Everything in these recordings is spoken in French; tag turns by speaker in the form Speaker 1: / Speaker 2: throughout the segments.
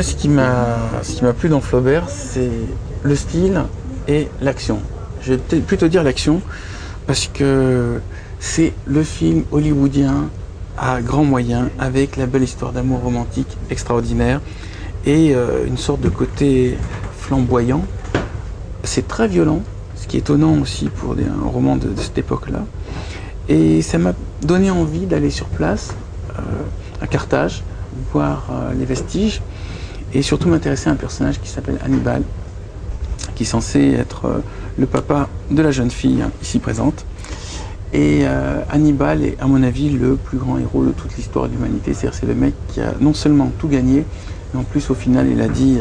Speaker 1: Moi, ce qui m'a plu dans Flaubert, c'est le style et l'action. Je vais plutôt dire l'action, parce que c'est le film hollywoodien à grands moyens, avec la belle histoire d'amour romantique extraordinaire et une sorte de côté flamboyant. C'est très violent, ce qui est étonnant aussi pour un roman de cette époque-là. Et ça m'a donné envie d'aller sur place, à Carthage, voir les vestiges, et surtout m'intéresser à un personnage qui s'appelle Hannibal, qui est censé être le papa de la jeune fille ici présente. Et Hannibal est, à mon avis, le plus grand héros de toute l'histoire de l'humanité. C'est-à-dire c'est le mec qui a non seulement tout gagné, mais en plus au final il a dit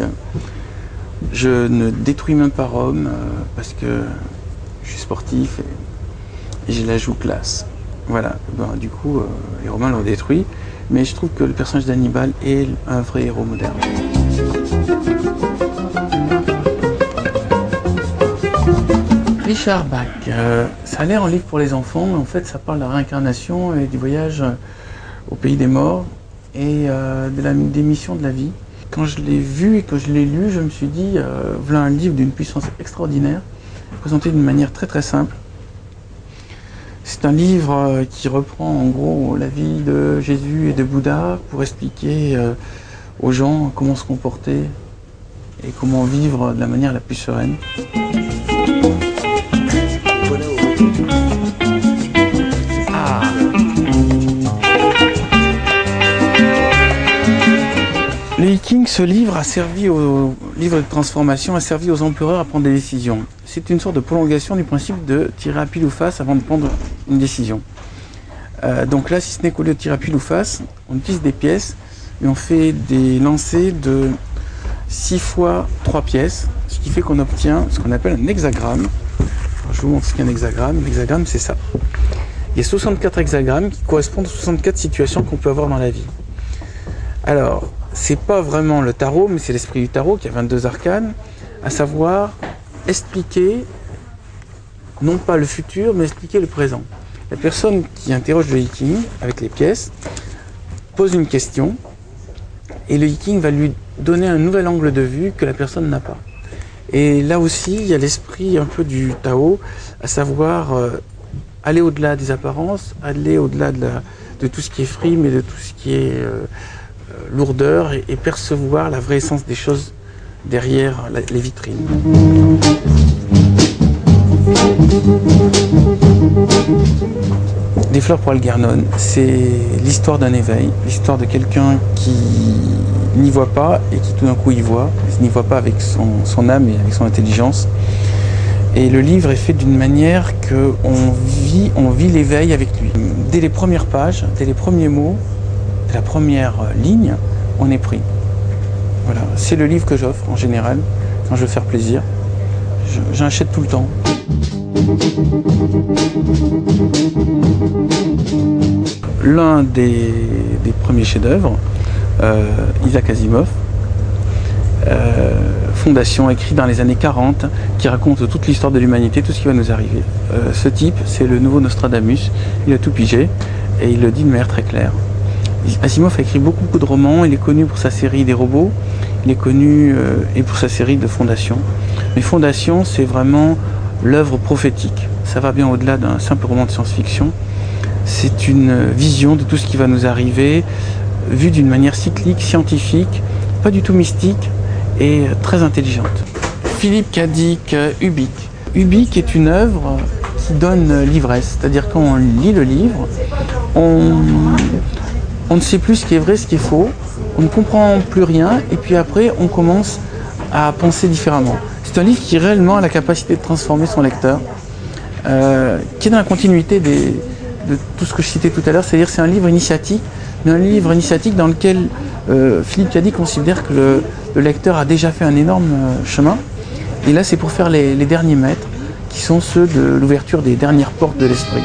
Speaker 1: je ne détruis même pas Rome parce que je suis sportif et j'ai la joue classe. Voilà, ben, du coup les Romains l'ont détruit, mais je trouve que le personnage d'Hannibal est un vrai héros moderne. Richard Bach, ça a l'air un livre pour les enfants, mais en fait ça parle de la réincarnation et du voyage au pays des morts et des missions de la vie. Quand je l'ai vu et que je l'ai lu, je me suis dit, voilà un livre d'une puissance extraordinaire, présenté d'une manière très très simple. C'est un livre qui reprend en gros la vie de Jésus et de Bouddha pour expliquer aux gens comment se comporter et comment vivre de la manière la plus sereine. Le I Ching, ce livre a servi au livre de transformation, a servi aux empereurs à prendre des décisions. C'est une sorte de prolongation du principe de tirer à pile ou face avant de prendre une décision. Donc là, si ce n'est qu'au lieu de tirer à pile ou face, on utilise des pièces et on fait des lancers de 6 fois 3 pièces, ce qui fait qu'on obtient ce qu'on appelle un hexagramme. Alors, je vous montre ce qu'est un hexagramme. L'hexagramme, c'est ça. Il y a 64 hexagrammes qui correspondent aux 64 situations qu'on peut avoir dans la vie. Alors, c'est pas vraiment le tarot, mais c'est l'esprit du tarot qui a 22 arcanes, à savoir expliquer, non pas le futur, mais expliquer le présent. La personne qui interroge le I Ching avec les pièces pose une question et le I Ching va lui donner un nouvel angle de vue que la personne n'a pas. Et là aussi, il y a l'esprit un peu du Tao, à savoir aller au-delà des apparences, aller au-delà de tout ce qui est frime et de tout ce qui est lourdeur et percevoir la vraie essence des choses derrière les vitrines. Des fleurs pour Algernon, c'est l'histoire d'un éveil, l'histoire de quelqu'un qui n'y voit pas et qui tout d'un coup y voit, il n'y voit pas avec son âme et avec son intelligence. Et le livre est fait d'une manière qu'on vit l'éveil avec lui. Dès les premières pages, dès les premiers mots, dès la première ligne, on est pris. Voilà, c'est le livre que j'offre en général, quand je veux faire plaisir. J'en achète tout le temps. L'un des premiers chefs-d'œuvre, Isaac Asimov, Fondation, écrit dans les années 40, qui raconte toute l'histoire de l'humanité, tout ce qui va nous arriver. Ce type, c'est le nouveau Nostradamus, il a tout pigé et il le dit de manière très claire. Asimov a écrit beaucoup de romans, il est connu pour sa série des robots, il est connu et pour sa série de Fondation. Mais Fondation, c'est vraiment l'œuvre prophétique. Ça va bien au-delà d'un simple roman de science-fiction. C'est une vision de tout ce qui va nous arriver, vue d'une manière cyclique, scientifique, pas du tout mystique et très intelligente. Philippe Cadic, Ubik. Ubik est une œuvre qui donne l'ivresse, c'est-à-dire quand on lit le livre, on ne sait plus ce qui est vrai, ce qui est faux, on ne comprend plus rien et puis après on commence à penser différemment. C'est un livre qui réellement a la capacité de transformer son lecteur, qui est dans la continuité de tout ce que je citais tout à l'heure, c'est-à-dire c'est un livre initiatique, mais un livre initiatique dans lequel Philippe Cadic considère que le lecteur a déjà fait un énorme chemin, et là c'est pour faire les derniers mètres, qui sont ceux de l'ouverture des dernières portes de l'esprit.